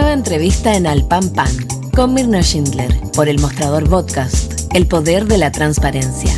Nueva entrevista en Al Pan Pan con Mirna Schindler por El Mostrador Podcast, el poder de la transparencia.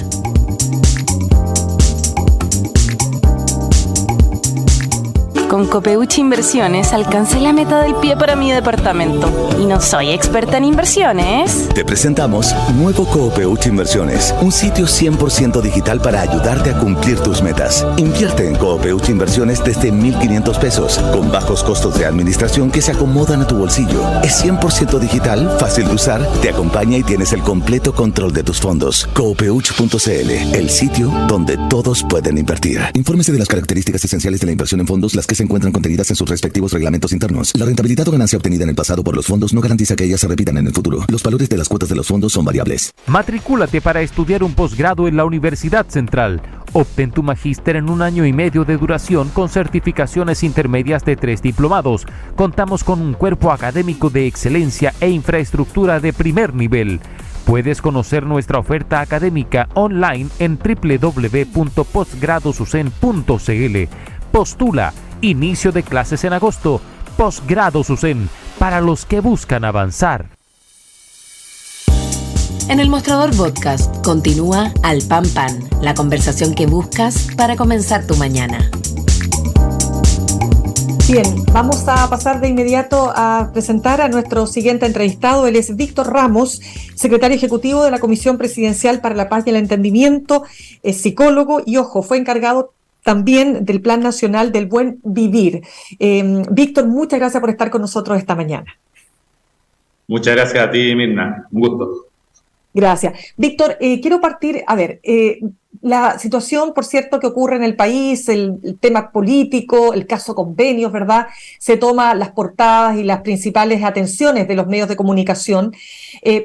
Con Copeuchi Inversiones alcancé la meta del pie para mi departamento. Y no soy experta en inversiones. Te presentamos Nuevo Copeuchi Inversiones, un sitio 100% digital para ayudarte a cumplir tus metas. Invierte en Copeuchi Inversiones desde 1,500 pesos, con bajos costos de administración que se acomodan a tu bolsillo. Es 100% digital, fácil de usar, te acompaña y tienes el completo control de tus fondos. Copeuchi.cl, el sitio donde todos pueden invertir. Infórmese de las características esenciales de la inversión en fondos, las que se encuentran contenidas en sus respectivos reglamentos internos. La rentabilidad o ganancia obtenida en el pasado por los fondos no garantiza que ellas se repitan en el futuro. Los valores de las cuotas de los fondos son variables. Matricúlate para estudiar un posgrado en la Universidad Central. Obtén tu magíster en 1 año y medio de duración con certificaciones intermedias de 3 diplomados. Contamos con un cuerpo académico de excelencia e infraestructura de primer nivel. Puedes conocer nuestra oferta académica online en www.postgradosucen.cl. Postula. Inicio de clases en agosto. Posgrado SUSEN, para los que buscan avanzar. En El Mostrador Podcast continúa Al Pan Pan, la conversación que buscas para comenzar tu mañana. Bien, vamos a pasar de inmediato a presentar a nuestro siguiente entrevistado. Él es Víctor Ramos, secretario ejecutivo de la Comisión Presidencial para la Paz y el Entendimiento, es psicólogo y, ojo, fue encargado también del Plan Nacional del Buen Vivir. Víctor, muchas gracias por estar con nosotros esta mañana. Muchas gracias a ti, Mirna. Un gusto. Gracias. Víctor, quiero partir, la situación, por cierto, que ocurre en el país, el tema político, el caso convenios, ¿verdad? Se toma las portadas y las principales atenciones de los medios de comunicación,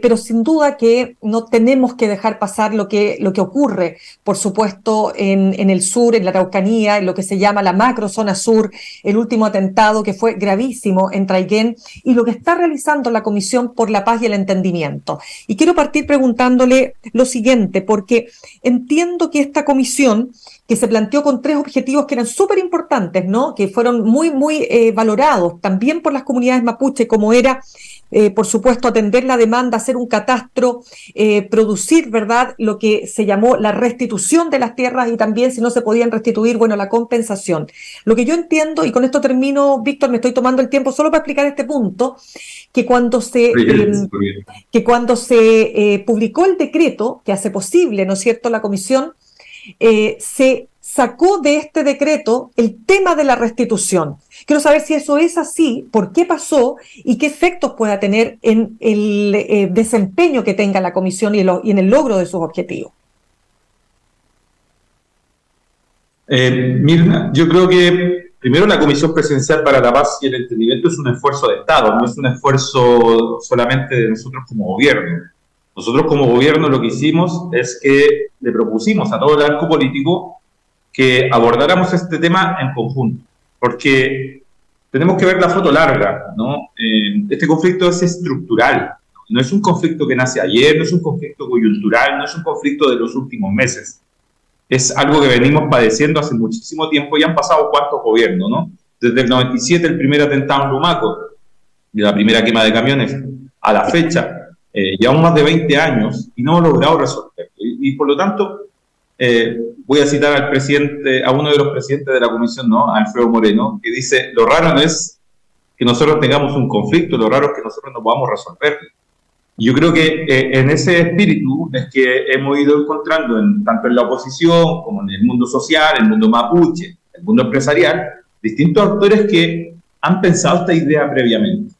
pero sin duda que no tenemos que dejar pasar lo que ocurre, por supuesto, en el sur, en la Araucanía, en lo que se llama la macrozona sur, el último atentado que fue gravísimo en Traiguén, y lo que está realizando la Comisión por la Paz y el Entendimiento. Y quiero partir preguntándole lo siguiente, porque entiendo que esta comisión, que se planteó con 3 objetivos que eran súper importantes, ¿no? Que fueron muy valorados también por las comunidades mapuche, como era, por supuesto, atender la demanda, hacer un catastro, producir, ¿verdad?, lo que se llamó la restitución de las tierras y también, si no se podían restituir, bueno, la compensación. Lo que yo entiendo, y con esto termino, Víctor, me estoy tomando el tiempo solo para explicar este punto, que cuando se publicó el decreto que hace posible, ¿no es cierto?, la comisión, se sacó de este decreto el tema de la restitución. Quiero saber si eso es así, por qué pasó y qué efectos pueda tener en el desempeño que tenga la comisión y en el logro de sus objetivos. Mirna, yo creo que primero la Comisión Presidencial para la Paz y el Entendimiento es un esfuerzo de Estado, no es un esfuerzo solamente de nosotros como gobierno. Nosotros como gobierno lo que hicimos es que le propusimos a todo el arco político que abordáramos este tema en conjunto, porque tenemos que ver la foto larga, ¿no? Este conflicto es estructural, no es un conflicto que nace ayer, no es un conflicto coyuntural, no es un conflicto de los últimos meses. Es algo que venimos padeciendo hace muchísimo tiempo y han pasado cuántos gobiernos, ¿no? Desde el 97, el primer atentado en Lumaco, y la primera quema de camiones, a la fecha, llevamos más de 20 años y no hemos logrado resolver. Y por lo tanto, voy a citar al presidente, a uno de los presidentes de la comisión, ¿no?, a Alfredo Moreno, que dice: lo raro no es que nosotros tengamos un conflicto, lo raro es que nosotros no podamos resolverlo. Y yo creo que en ese espíritu es que hemos ido encontrando, tanto en la oposición como en el mundo social, el mundo mapuche, el mundo empresarial, distintos actores que han pensado esta idea previamente.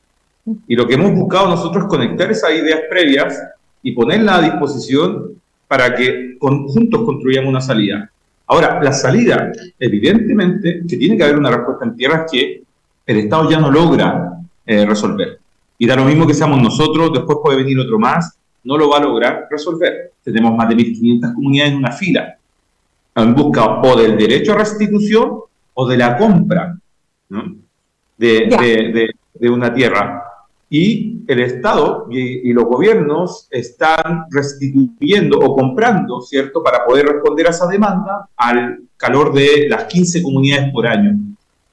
Y lo que hemos buscado nosotros es conectar esas ideas previas y ponerlas a disposición para que juntos construyamos una salida. Ahora, la salida, evidentemente, que tiene que haber una respuesta en tierras que el Estado ya no logra resolver. Y da lo mismo que seamos nosotros, después puede venir otro más, no lo va a lograr resolver. Tenemos más de 1.500 comunidades en una fila, en busca o del derecho a restitución o de la compra, ¿no?, de una tierra. Y el Estado y los gobiernos están restituyendo o comprando, ¿cierto?, para poder responder a esa demanda al calor de las 15 comunidades por año.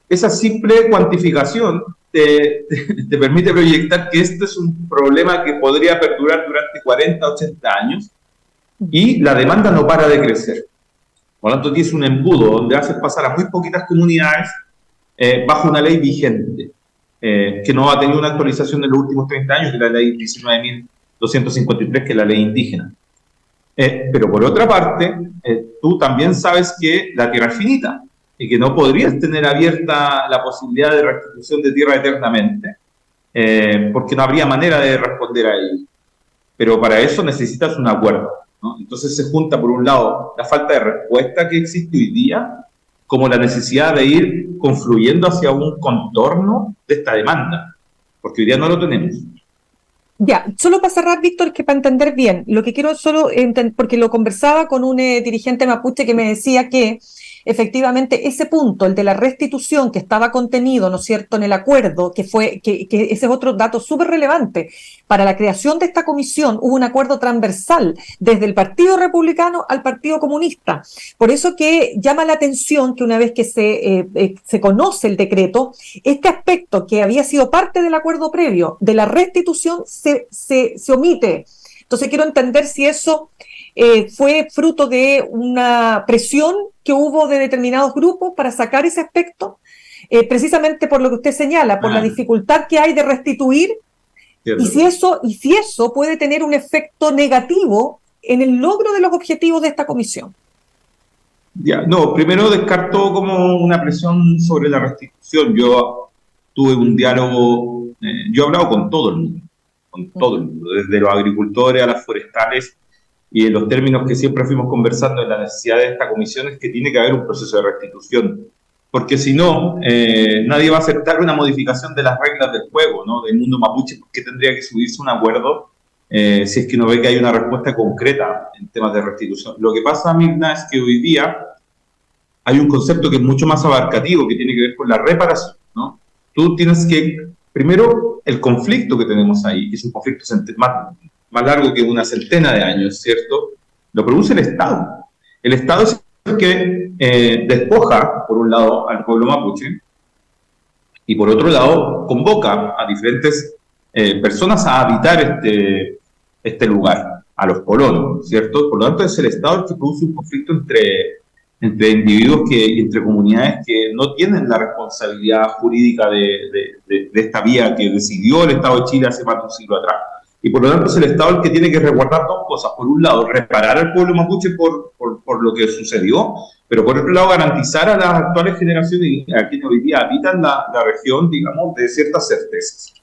Esa simple cuantificación te permite proyectar que este es un problema que podría perdurar durante 40, 80 años y la demanda no para de crecer. Por lo tanto, tienes un embudo donde haces pasar a muy poquitas comunidades bajo una ley vigente, que no ha tenido una actualización en los últimos 30 años, que es la ley 19.253, que es la ley indígena. Pero por otra parte, tú también sabes que la tierra es finita y que no podrías tener abierta la posibilidad de restitución de tierra eternamente, porque no habría manera de responder a ello. Pero para eso necesitas un acuerdo, ¿no? Entonces se junta, por un lado, la falta de respuesta que existe hoy día, como la necesidad de ir confluyendo hacia un contorno de esta demanda, porque hoy día no lo tenemos. Ya, solo para cerrar, Víctor, que para entender bien, lo que quiero solo porque lo conversaba con un dirigente mapuche que me decía que efectivamente ese punto, el de la restitución que estaba contenido, ¿no es cierto?, en el acuerdo, que ese es otro dato súper relevante. Para la creación de esta comisión hubo un acuerdo transversal desde el Partido Republicano al Partido Comunista. Por eso que llama la atención que una vez que se conoce el decreto, este aspecto que había sido parte del acuerdo previo de la restitución se omite. Entonces quiero entender si eso fue fruto de una presión que hubo de determinados grupos para sacar ese aspecto, precisamente por lo que usted señala, por la dificultad que hay de restituir, y si eso puede tener un efecto negativo en el logro de los objetivos de esta comisión. Ya, no, primero descarto como una presión sobre la restitución. Yo tuve un diálogo, yo he hablado con todo el mundo, desde los agricultores a las forestales, y en los términos que siempre fuimos conversando en la necesidad de esta comisión es que tiene que haber un proceso de restitución, porque si no, nadie va a aceptar una modificación de las reglas del juego, ¿no?, del mundo mapuche. ¿Por qué tendría que subirse un acuerdo si es que no ve que hay una respuesta concreta en temas de restitución? Lo que pasa, Mirna, es que hoy día hay un concepto que es mucho más abarcativo, que tiene que ver con la reparación, ¿no? Tú tienes que, primero, el conflicto que tenemos ahí, que es un conflicto más largo que una centena de años, ¿cierto?, lo produce el Estado. El Estado es el que despoja, por un lado, al pueblo mapuche, y por otro lado, convoca a diferentes personas a habitar este lugar, a los colonos, ¿cierto? Por lo tanto, es el Estado el que produce un conflicto entre individuos y entre comunidades que no tienen la responsabilidad jurídica de esta vía que decidió el Estado de Chile hace más de un siglo atrás. Y por lo tanto es el Estado el que tiene que resguardar dos cosas. Por un lado, reparar al pueblo mapuche por lo que sucedió, pero por otro lado, garantizar a las actuales generaciones y a quienes hoy día habitan la región, digamos, de ciertas certezas.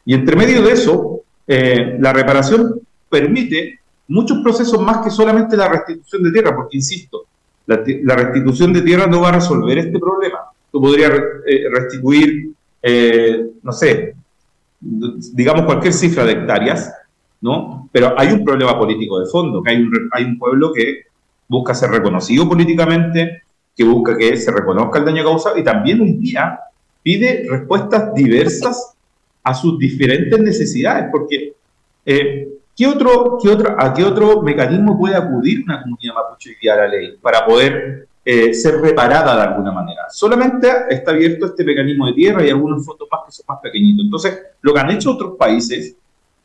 Y entre medio de eso, la reparación permite muchos procesos más que solamente la restitución de tierra, porque, insisto, la restitución de tierra no va a resolver este problema. Tú podrías restituir, no sé, digamos cualquier cifra de hectáreas, ¿no? Pero hay un problema político de fondo, que hay un pueblo que busca ser reconocido políticamente, que busca que se reconozca el daño causado, y también hoy día pide respuestas diversas a sus diferentes necesidades, porque ¿a qué otro mecanismo puede acudir una comunidad mapuche hoy día a la ley para poder ser reparada de alguna manera? Solamente está abierto este mecanismo de tierra y algunos fondos más que son más pequeñitos. Entonces, lo que han hecho otros países,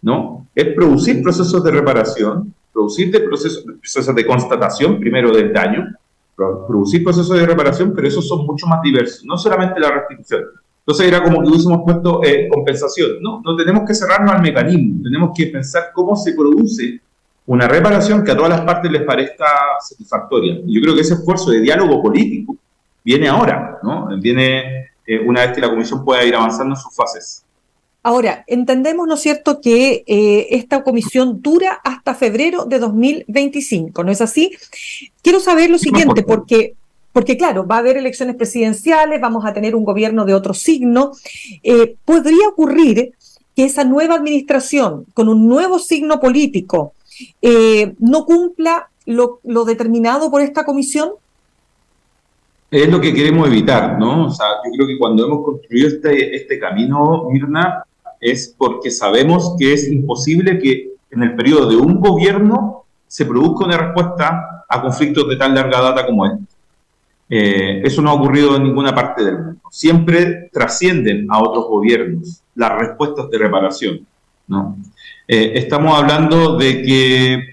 ¿no?, es producir procesos de reparación, producir procesos de constatación primero del daño, producir procesos de reparación, pero esos son mucho más diversos, no solamente la restitución. Entonces era como que hubiésemos puesto compensación. No tenemos que cerrarnos al mecanismo, tenemos que pensar cómo se produce una reparación que a todas las partes les parezca satisfactoria. Y yo creo que ese esfuerzo de diálogo político viene ahora, ¿no? Viene una vez que la comisión pueda ir avanzando en sus fases. Ahora, entendemos, ¿no es cierto?, que esta comisión dura hasta febrero de 2025, ¿no es así? Quiero saber lo siguiente, porque claro, va a haber elecciones presidenciales, vamos a tener un gobierno de otro signo. ¿Podría ocurrir que esa nueva administración, con un nuevo signo político, no cumpla lo determinado por esta comisión? Es lo que queremos evitar, ¿no? O sea, yo creo que cuando hemos construido este camino, Mirna, es porque sabemos que es imposible que en el periodo de un gobierno se produzca una respuesta a conflictos de tan larga data como este. Eso no ha ocurrido en ninguna parte del mundo. Siempre trascienden a otros gobiernos las respuestas de reparación, ¿no? Estamos hablando de que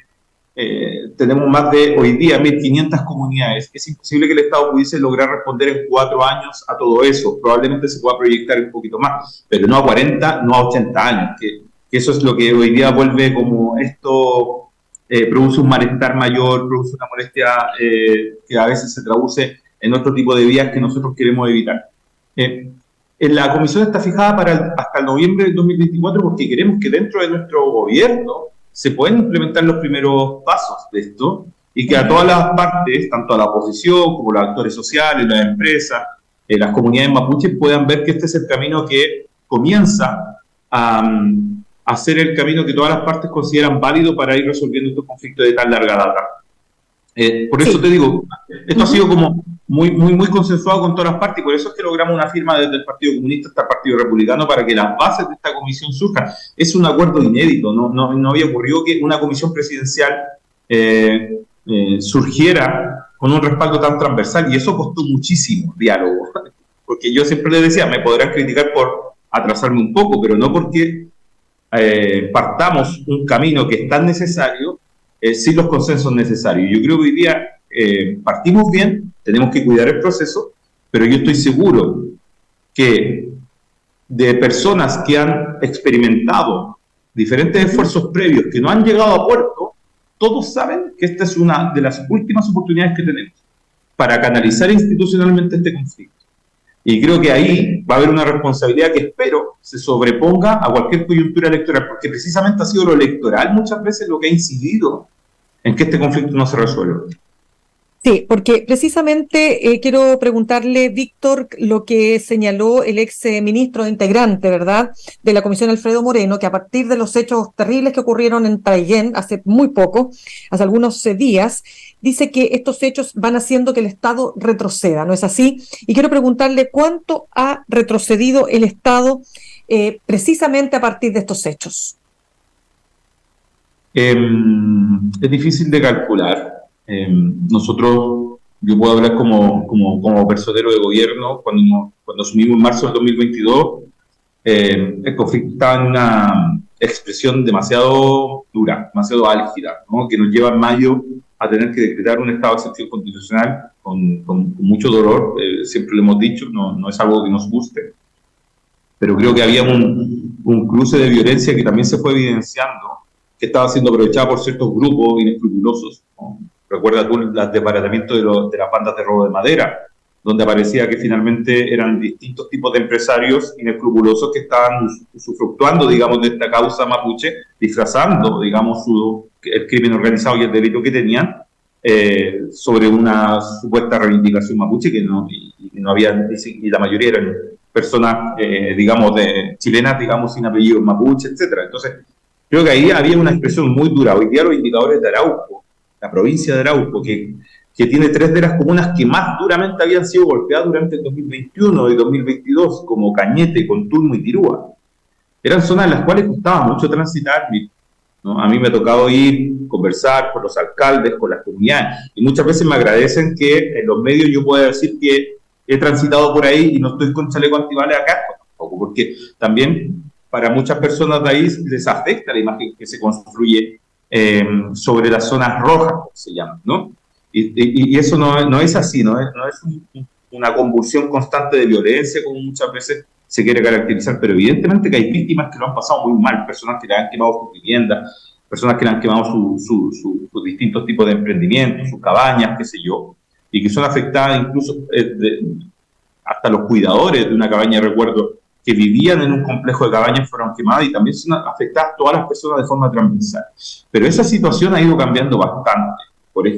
tenemos más de, hoy día, 1.500 comunidades. Es imposible que el Estado pudiese lograr responder en 4 años a todo eso. Probablemente se pueda proyectar un poquito más, pero no a 40, no a 80 años, que eso es lo que hoy día vuelve como esto, produce un malestar mayor, produce una molestia que a veces se traduce en otro tipo de vías que nosotros queremos evitar. La comisión está fijada hasta el noviembre del 2024 porque queremos que dentro de nuestro gobierno se puedan implementar los primeros pasos de esto y que a todas las partes, tanto a la oposición como los actores sociales, las empresas, las comunidades mapuches, puedan ver que este es el camino que comienza a ser el camino que todas las partes consideran válido para ir resolviendo estos conflictos de tan larga data. Por eso te digo, esto ha sido como muy consensuado con todas las partes, y por eso es que logramos una firma desde el Partido Comunista hasta el Partido Republicano para que las bases de esta comisión surjan. Es un acuerdo inédito, no había ocurrido que una comisión presidencial surgiera con un respaldo tan transversal, y eso costó muchísimo diálogo, porque yo siempre les decía, me podrán criticar por atrasarme un poco, pero no porque partamos un camino que es tan necesario sin los consensos necesarios. Yo creo que hoy día partimos bien, tenemos que cuidar el proceso, pero yo estoy seguro que de personas que han experimentado diferentes esfuerzos previos que no han llegado a puerto, todos saben que esta es una de las últimas oportunidades que tenemos para canalizar institucionalmente este conflicto. Y creo que ahí va a haber una responsabilidad que espero se sobreponga a cualquier coyuntura electoral, porque precisamente ha sido lo electoral muchas veces lo que ha incidido en que este conflicto no se resuelva. Sí, porque precisamente quiero preguntarle, Víctor, lo que señaló el ex ministro integrante, ¿verdad?, de la Comisión, Alfredo Moreno, que a partir de los hechos terribles que ocurrieron en Traillén hace muy poco, hace algunos días, dice que estos hechos van haciendo que el Estado retroceda, ¿no es así? Y quiero preguntarle cuánto ha retrocedido el Estado precisamente a partir de estos hechos. Es difícil de calcular. Nosotros, yo puedo hablar como personero de gobierno, cuando asumimos en marzo del 2022, el conflicto estaba en una expresión demasiado dura, demasiado álgida, ¿no?, que nos lleva en mayo a tener que decretar un estado de excepción constitucional con mucho dolor. Siempre lo hemos dicho, no es algo que nos guste, pero creo que había un cruce de violencia que también se fue evidenciando, que estaba siendo aprovechado por ciertos grupos inescrupulosos, ¿no? Recuerda tú el desbaratamiento de las bandas de robo de madera, donde aparecía que finalmente eran distintos tipos de empresarios inescrupulosos que estaban usufructuando, digamos, de esta causa mapuche, disfrazando, digamos, el crimen organizado y el delito que tenían sobre una supuesta reivindicación mapuche que no había, y la mayoría eran personas, digamos, chilenas, digamos, sin apellidos mapuche, etcétera. Entonces, creo que ahí había una expresión muy dura. Hoy día los indicadores de Arauco, la provincia de Arauco, que tiene 3 de las comunas que más duramente habían sido golpeadas durante el 2021 y 2022, como Cañete, Contulmo y Tirúa, eran zonas en las cuales costaba mucho transitar, ¿no? A mí me ha tocado ir, conversar con los alcaldes, con las comunidades, y muchas veces me agradecen que en los medios yo pueda decir que he transitado por ahí y no estoy con chaleco antibalas acá, tampoco, porque también para muchas personas de ahí les afecta la imagen que se construye sobre las zonas rojas, como se llaman, ¿no? Y eso no es así, no es una convulsión constante de violencia, como muchas veces se quiere caracterizar, pero evidentemente que hay víctimas que lo han pasado muy mal, personas que le han quemado sus viviendas, personas que le han quemado sus distintos tipos de emprendimientos, sus cabañas, qué sé yo, y que son afectadas incluso hasta los cuidadores de una cabaña, recuerdo, que vivían en un complejo de cabañas fueron quemadas, y también son afectadas todas las personas de forma transversal. Pero esa situación ha ido cambiando bastante.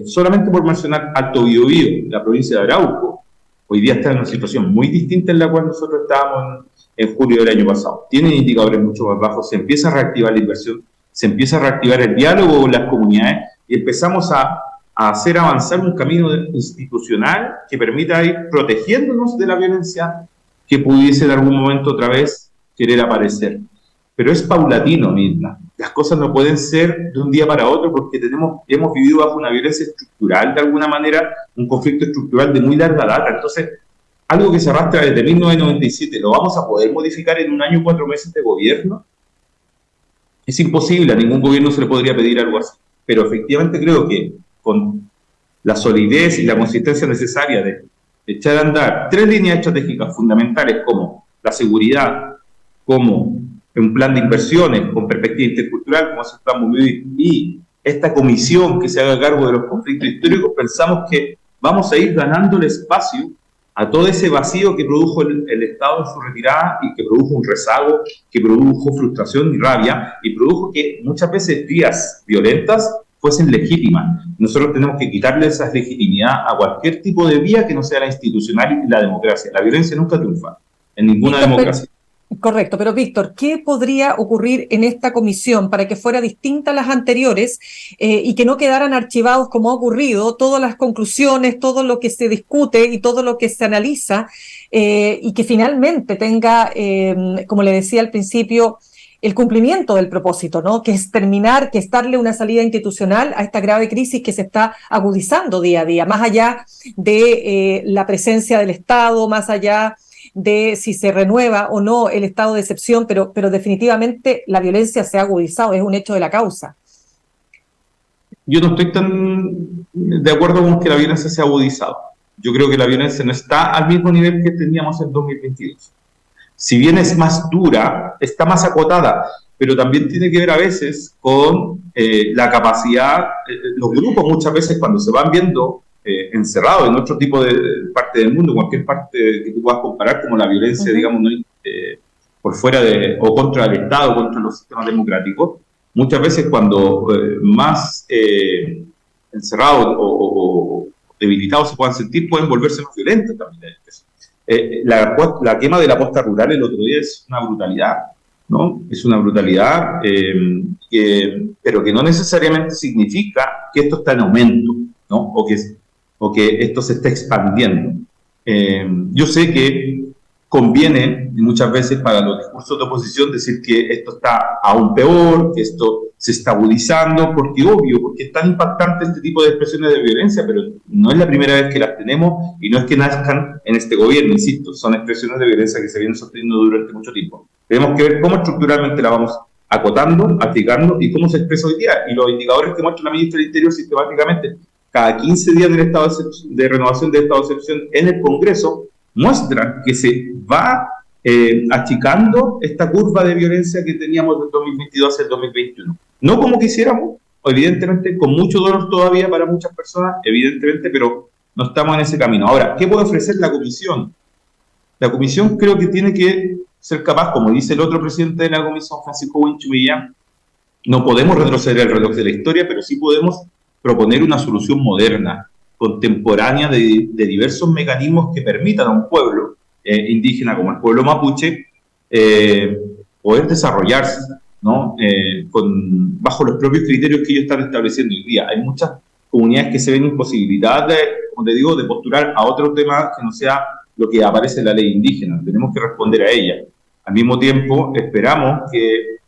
Solamente por mencionar Alto Biobío, la provincia de Arauco, hoy día está en una situación muy distinta en la cual nosotros estábamos en julio del año pasado. Tienen indicadores mucho más bajos, se empieza a reactivar la inversión, se empieza a reactivar el diálogo con las comunidades, y empezamos a hacer avanzar un camino institucional que permita ir protegiéndonos de la violencia que pudiese en algún momento otra vez querer aparecer. Pero es paulatino, Mirna. las cosas no pueden ser de un día para otro porque hemos vivido bajo una violencia estructural, de alguna manera, un conflicto estructural de muy larga data. Entonces, algo que se arrastra desde 1997, ¿lo vamos a poder modificar en un año y 4 meses de gobierno? Es imposible, a ningún gobierno se le podría pedir algo así. Pero efectivamente creo que con la solidez y la consistencia necesaria de echar a andar 3 líneas estratégicas fundamentales como la seguridad, como un plan de inversiones con perspectiva intercultural, como es el plan Movivir, y esta comisión que se haga cargo de los conflictos históricos, pensamos que vamos a ir ganándole espacio a todo ese vacío que produjo el Estado en su retirada y que produjo un rezago, que produjo frustración y rabia, y produjo que muchas veces vías violentas fuesen legítimas. Nosotros tenemos que quitarle esa legitimidad a cualquier tipo de vía que no sea la institucional y la democracia. La violencia nunca triunfa en ninguna democracia. Correcto, pero Víctor, ¿qué podría ocurrir en esta comisión para que fuera distinta a las anteriores y que no quedaran archivados como ha ocurrido todas las conclusiones, todo lo que se discute y todo lo que se analiza y que finalmente tenga, como le decía al principio, el cumplimiento del propósito, ¿no? Que es terminar, que es darle una salida institucional a esta grave crisis que se está agudizando día a día, más allá de la presencia del Estado, más allá de si se renueva o no el estado de excepción, pero definitivamente la violencia se ha agudizado, es un hecho de la causa. Yo no estoy tan de acuerdo con que la violencia se ha agudizado. Yo creo que la violencia no está al mismo nivel que teníamos en 2022. Si bien es más dura, está más acotada, pero también tiene que ver a veces con la capacidad, los grupos muchas veces cuando se van viendo encerrados en otro tipo de parte del mundo, cualquier parte que tú puedas comparar, como la violencia, digamos, ¿no? Por fuera o contra el Estado, contra los sistemas democráticos, muchas veces cuando más encerrados o debilitados se puedan sentir, pueden volverse más violentos también. La quema de la posta rural el otro día es una brutalidad, ¿no? Es una brutalidad, pero que no necesariamente significa que esto está en aumento, ¿no? O que esto se está expandiendo. Yo sé que conviene muchas veces para los discursos de oposición decir que esto está aún peor, que esto se está agudizando, porque es tan impactante este tipo de expresiones de violencia, pero no es la primera vez que las tenemos y no es que nazcan en este gobierno, insisto, son expresiones de violencia que se vienen sosteniendo durante mucho tiempo. Tenemos que ver cómo estructuralmente la vamos acotando, aplicando y cómo se expresa hoy día. Y los indicadores que muestra la ministra del Interior sistemáticamente cada 15 días del estado de renovación del estado de excepción en el Congreso, muestran que se va achicando esta curva de violencia que teníamos del 2022 hacia el 2021. No como quisiéramos, evidentemente, con mucho dolor todavía para muchas personas, evidentemente, pero no estamos en ese camino. Ahora, ¿qué puede ofrecer la Comisión? La Comisión creo que tiene que ser capaz, como dice el otro presidente de la Comisión, Francisco Buenchumilla, no podemos retroceder el reloj de la historia, pero sí podemos proponer una solución moderna, contemporánea de diversos mecanismos que permitan a un pueblo indígena como el pueblo mapuche poder desarrollarse, ¿no? Bajo los propios criterios que ellos están estableciendo hoy día. Hay muchas comunidades que se ven imposibilitadas, como te digo, de postular a otro tema que no sea lo que aparece en la ley indígena. Tenemos que responder a ella. Al mismo tiempo, esperamos que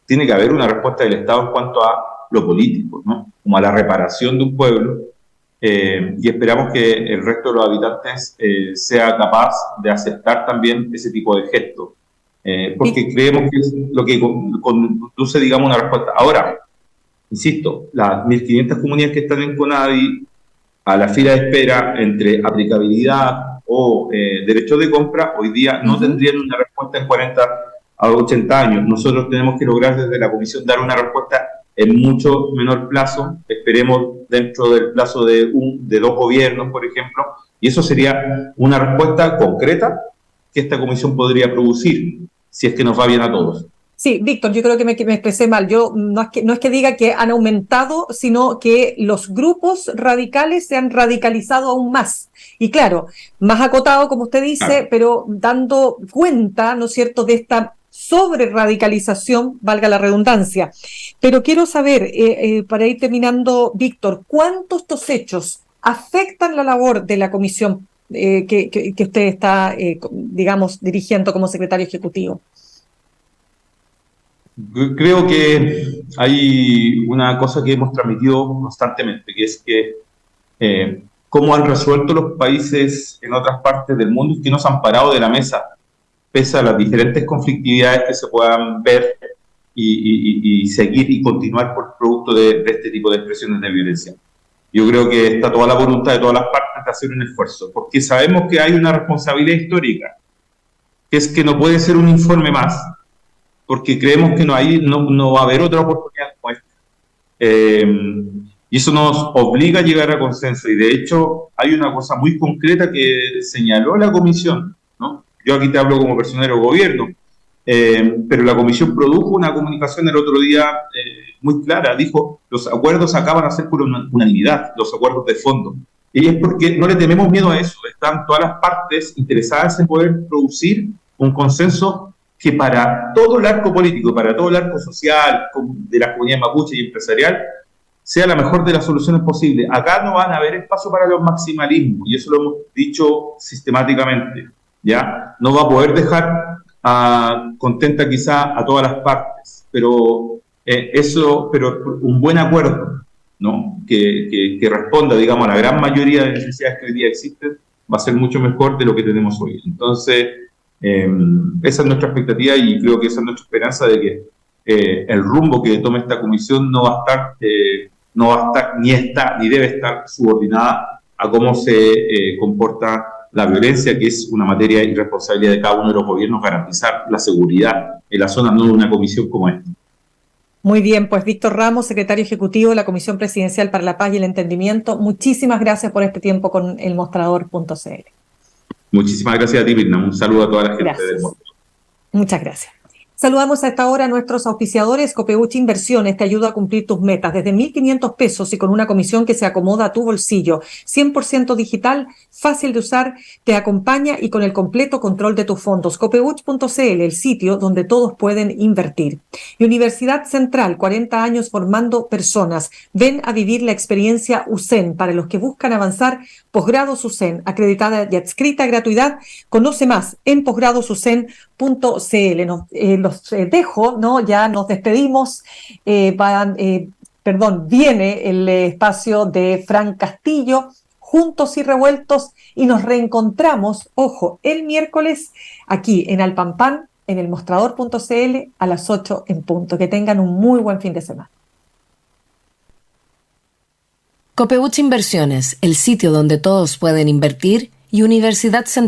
tiene que haber una respuesta del Estado en cuanto a lo político, ¿no? Como a la reparación de un pueblo, y esperamos que el resto de los habitantes sea capaz de aceptar también ese tipo de gestos, porque creemos que es lo que conduce, digamos, una respuesta. Ahora, insisto, las 1.500 comunidades que están en CONADI a la fila de espera entre aplicabilidad o derechos de compra, hoy día no tendrían una respuesta en 40 a 80 años. Nosotros tenemos que lograr desde la Comisión dar una respuesta en mucho menor plazo, esperemos dentro del plazo de 2 gobiernos, por ejemplo, y eso sería una respuesta concreta que esta comisión podría producir, si es que nos va bien a todos. Sí, Víctor, yo creo que me expresé mal. Yo no es que diga que han aumentado, sino que los grupos radicales se han radicalizado aún más. Y claro, más acotado, como usted dice, claro, pero dando cuenta, ¿no es cierto?, de esta sobre radicalización, valga la redundancia. Pero quiero saber, para ir terminando, Víctor, ¿cuántos estos hechos afectan la labor de la comisión que usted está, digamos, dirigiendo como secretario ejecutivo? Creo que hay una cosa que hemos transmitido constantemente, que es que cómo han resuelto los países en otras partes del mundo y que no se han parado de la mesa, pese a las diferentes conflictividades que se puedan ver y seguir y continuar por producto de este tipo de expresiones de violencia. Yo creo que está toda la voluntad de todas las partes de hacer un esfuerzo, porque sabemos que hay una responsabilidad histórica, que es que no puede ser un informe más, porque creemos que no va a haber otra oportunidad como esta. Y eso nos obliga a llegar a consenso. Y de hecho, hay una cosa muy concreta que señaló la comisión, ¿no? Yo aquí te hablo como personero de gobierno, pero la comisión produjo una comunicación el otro día muy clara. Dijo, los acuerdos acaban a ser por unanimidad, los acuerdos de fondo. Y es porque no le tenemos miedo a eso. Están todas las partes interesadas en poder producir un consenso que para todo el arco político, para todo el arco social, de la comunidad mapuche y empresarial, sea la mejor de las soluciones posibles. Acá no van a haber espacio para los maximalismos, y eso lo hemos dicho sistemáticamente, ¿ya? No va a poder dejar contenta quizá a todas las partes, pero un buen acuerdo, ¿no? Que responda, digamos, a la gran mayoría de necesidades que hoy día existen, va a ser mucho mejor de lo que tenemos hoy. Entonces, esa es nuestra expectativa y creo que esa es nuestra esperanza de que el rumbo que tome esta comisión no va a estar ni debe estar subordinada a cómo se comporta la violencia, que es una materia y responsabilidad de cada uno de los gobiernos garantizar la seguridad en la zona, no de una comisión como esta. Muy bien, pues Víctor Ramos, secretario ejecutivo de la Comisión Presidencial para la Paz y el Entendimiento, muchísimas gracias por este tiempo con elmostrador.cl. Muchísimas gracias a ti, Mirna. Un saludo a toda la gente del Mostrador. Muchas gracias. Saludamos a esta hora a nuestros auspiciadores. Copeuch Inversiones te ayuda a cumplir tus metas desde 1.500 pesos y con una comisión que se acomoda a tu bolsillo. 100% digital, fácil de usar, te acompaña y con el completo control de tus fondos. Copeuch.cl, el sitio donde todos pueden invertir. Y Universidad Central, 40 años formando personas. Ven a vivir la experiencia USEN para los que buscan avanzar. Posgrados USEN, acreditada y adscrita a gratuidad. Conoce más en posgradosusen.cl. Los dejo, ¿no? Ya nos despedimos. Viene el espacio de Fran Castillo, Juntos y Revueltos, y nos reencontramos, ojo, el miércoles aquí en Alpampan, en elmostrador.cl a las 8 en punto. Que tengan un muy buen fin de semana. Copeuch Inversiones, el sitio donde todos pueden invertir, y Universidad Central